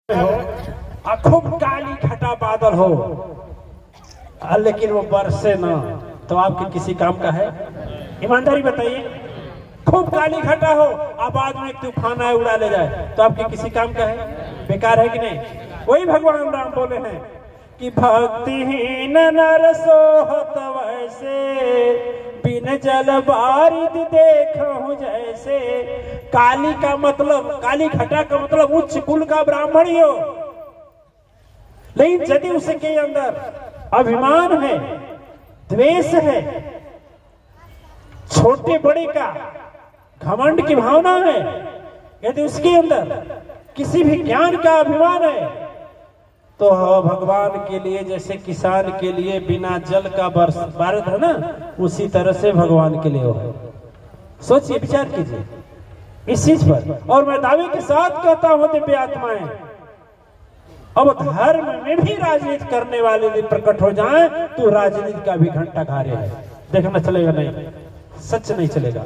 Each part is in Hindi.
हो खूब काली घटा बादल हो लेकिन वो बरसे ना, तो आपके किसी काम का है? ईमानदारी बताइए। खूब काली घटा हो आबाद में तूफान आए उड़ा ले जाए, तो आपके किसी काम का है? बेकार है कि नहीं? वही भगवान राम बोले हैं कि भक्तिहीन नर सोहत वैसे, बिन जल बारिद देखूं जैसे। काली का मतलब, काली घटा का मतलब उच्च कुल का ब्राह्मण ही हो, लेकिन यदि उसके अंदर अभिमान है, द्वेष है, छोटे बड़े का घमंड की भावना है, यदि उसके अंदर किसी भी ज्ञान का अभिमान है, तो भगवान के लिए जैसे किसान के लिए बिना जल का बारिश है ना, उसी तरह से भगवान के लिए हो। सोचिए, विचार कीजिए इस चीज पर। और मैं दावे के साथ कहता हूं दिव्य आत्माएं, अब धर्म में भी राजनीति करने वाले यदि प्रकट हो जाएं तो राजनीति का भी घंटा कार्य है। देखना चलेगा नहीं, सच नहीं चलेगा,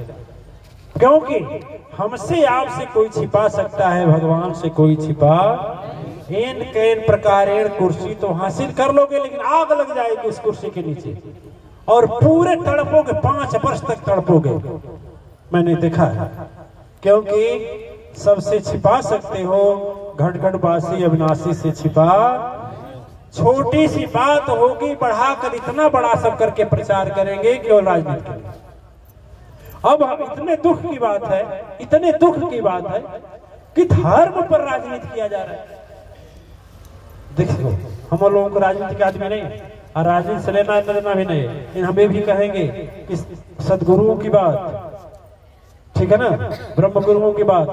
क्योंकि हमसे आपसे कोई छिपा सकता है, भगवान से कोई छिपा। इन कैन प्रकार कुर्सी तो हासिल कर लोगे, लेकिन आग लग जाएगी उस कुर्सी के नीचे और पूरे तड़पोगे, 5 वर्ष तक तड़पोगे। मैंने देखा है, क्योंकि सबसे छिपा सकते हो, घटघटवासी अविनाशी से छिपा। छोटी सी बात होगी, बढ़ाकर इतना बड़ा सब करके प्रचार करेंगे केवल राजनीति के लिए। अब इतने दुख की बात है, इतने दुख की बात है कि धर्म पर राजनीति किया जा रहा है। देखो, हम लोगों को राजनीति के आदमी नहीं, और राजनीति से लेना देना भी नहीं, लेकिन हमें भी कहेंगे कि सदगुरुओं की बात, ठीक है ना, ब्रह्म गुरुओं की बात,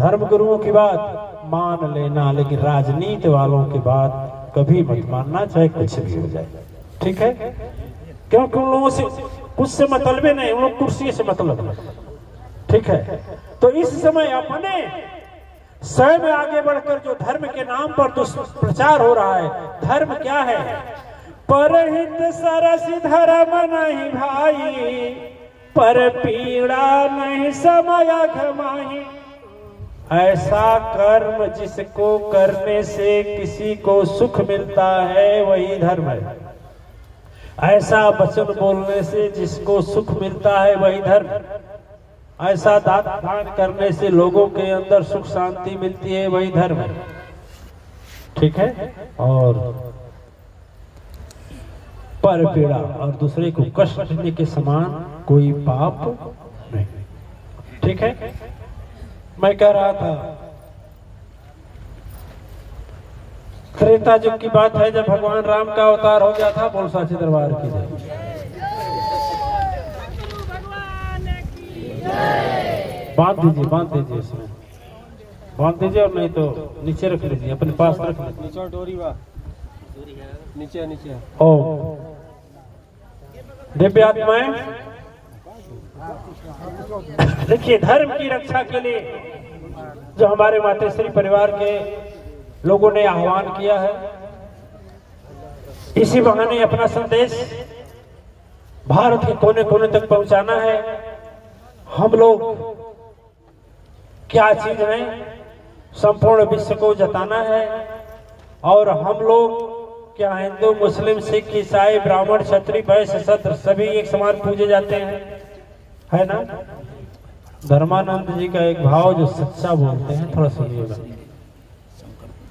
धर्म गुरुओं की बात मान लेना, लेकिन राजनीति वालों की बात कभी मत मानना, चाहे कुछ भी हो जाए। ठीक है? क्योंकि उन लोगों से कुछ से मतलब नहीं, उन लोग कुर्सी से मतलब। ठीक है? तो इस समय अपने स्वयं आगे बढ़कर जो धर्म के नाम पर दुष्प्रचार हो रहा है, धर्म क्या है? परहित सरस धर्म नहीं भाई, पर पीड़ा नहीं समय घमाही। ऐसा कर्म जिसको करने से किसी को सुख मिलता है वही धर्म है। ऐसा वचन बोलने से जिसको सुख मिलता है वही धर्म। ऐसा दान करने से लोगों के अंदर सुख शांति मिलती है वही धर्म है। ठीक है? और पर पीड़ा और दूसरे को कष्ट देने के समान कोई पाप नहीं। ठीक है? मैं कह रहा था, त्रेता युग की बात है, जब भगवान राम का अवतार हो गया था। बोल साची दरबार की जय। बांध दीजिए इसमें, बांध दीजिए, और नहीं तो नीचे रख लीजिए, अपने पास रख लीजिए। नीचे डोरी बा, नीचे ओ दिव्य आत्माएं, देखिए, धर्म की रक्षा के लिए जो हमारे मातेश्री परिवार के लोगों ने आह्वान किया है, इसी बहाने अपना संदेश भारत के कोने कोने तक पहुंचाना है। हम लोग क्या चीज है, संपूर्ण विश्व को जताना है। और हम लोग क्या हिंदू, मुस्लिम, सिख, ईसाई, ब्राह्मण, क्षत्रिय, वैश्य, शूद्र सभी एक समान पूजे जाते हैं, है ना? धर्मानंद जी का एक भाव जो सच्चा बोलते हैं, थोड़ा सुनिएगा,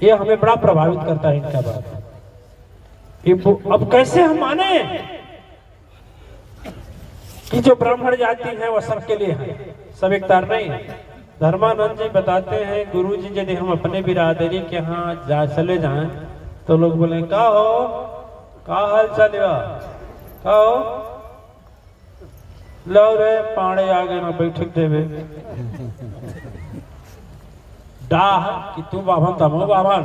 ये हमें बड़ा प्रभावित करता है इनका बात। अब कैसे हम माने कि जो ब्राह्मण जाति है वह सबके लिए है, सब एक तार नहीं है। धर्मानंद जी बताते हैं, गुरु जी यदि हम अपने बिरादरी के यहाँ चले जाएं तो लोग बोले, का हो, का हाल चाल, का हो, लो रे पाड़े आगे ना बैठक देवे डाह कि तू बाभन तमो बाभन।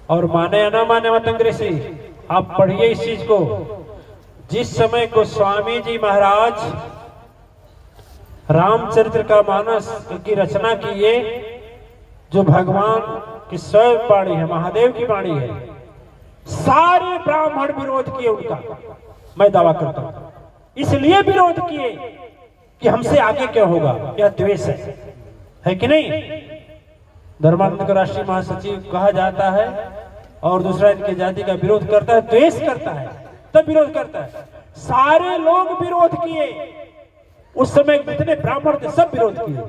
और माने या ना माने मत अंग्रेजी, आप पढ़िए इस चीज को। जिस समय गोस्वामी जी महाराज रामचरित्र का मानस की रचना किए, जो भगवान की स्वयं वाणी है, महादेव की वाणी है, सारे ब्राह्मण विरोध किए उनका। मैं दावा करता हूं, इसलिए विरोध किए कि हमसे आगे क्या होगा, यह द्वेष है कि नहीं? धर्मानंद को राष्ट्रीय महासचिव कहा जाता है और दूसरा इनके जाति का विरोध करता है, द्वेष करता है, तब विरोध करता है। सारे लोग विरोध किए, उस समय जितने ब्राह्मण थे सब विरोध किए,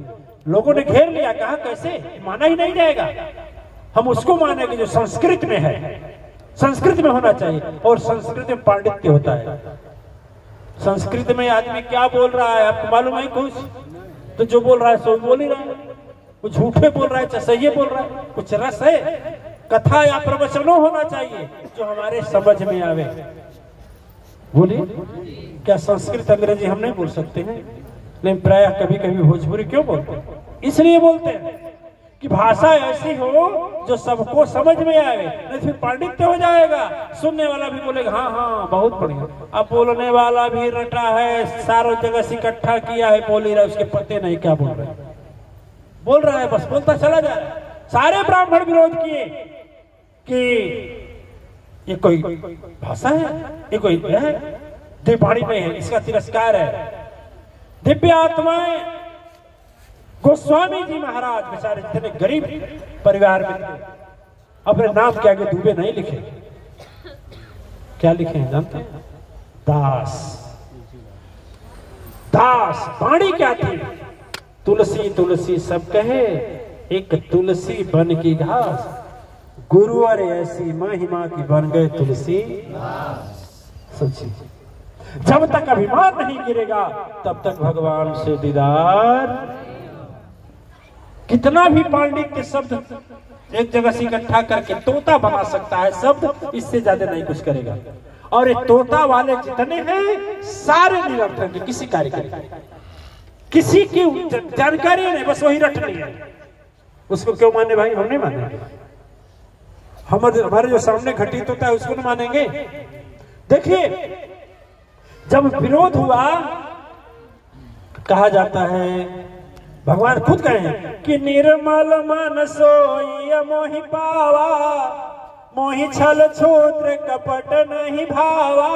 लोगों ने घेर लिया, कहा कैसे, माना ही नहीं जाएगा, हम उसको मानेंगे जो संस्कृत में है, संस्कृत में होना चाहिए। और संस्कृत में पांडित्य होता है। संस्कृत में आदमी क्या बोल रहा है आपको मालूम है कुछ? तो जो बोल रहा है सो बोल ही रहा है, कुछ झूठे बोल रहा है चाहे सही बोल रहा है, कुछ रस है, कथा या प्रवचनों होना चाहिए जो हमारे समझ में आवे। बोलिए, क्या संस्कृत अंग्रेजी हम नहीं बोल सकते हैं? लेकिन प्राय कभी कभी भोजपुरी क्यों बोलते हैं? इसलिए बोलते हैं कि भाषा ऐसी हो जो सबको समझ में आए, नहीं फिर पांडित्य हो जाएगा। सुनने वाला भी बोलेगा हाँ हाँ बहुत बढ़िया, अब बोलने वाला भी रटा है, सारों जगह से इकट्ठा किया है, बोल ही रहा है, उसके पते नहीं क्या बोल रहे, बोल रहा है, बस बोलता चला जा रहा है। सारे ब्राह्मण विरोध किए कि ये कोई भाषा है, ये कोई है, दिव्यवाणी में है, इसका तिरस्कार है। दिव्य आत्माएं गोस्वामी जी महाराज बेचारे इतने गरीब परिवार में थे, अपने नाम के आगे दुबे नहीं लिखे, क्या लिखे हैं जानते हैं? दास। दास वाणी क्या थी? तुलसी तुलसी सब कहे, एक तुलसी बन की घास, गुरुवर ऐसी महिमा की बन गए तुलसी। सोचिए, जब तक अभिमान नहीं गिरेगा तब तक भगवान से दीदार। कितना भी पांडित्य शब्द एक जगह से इकट्ठा करके तोता बना सकता है शब्द, इससे ज्यादा नहीं कुछ करेगा। और ये तोता वाले जितने हैं सारे निरर्थक हैं, किसी कार्य के किसी की जानकारी नहीं, बस वही रट रही है। उसको क्यों माने भाई? हम नहीं माने, हमारे जो सामने घटित होता है उसको नहीं मानेंगे। देखिए, जब विरोध हुआ कहा जाता है, भगवान खुद कहे हैं कि निर्मल मन सोई मोहि पावा, मोहि छल छूत्र कपट नहीं भावा।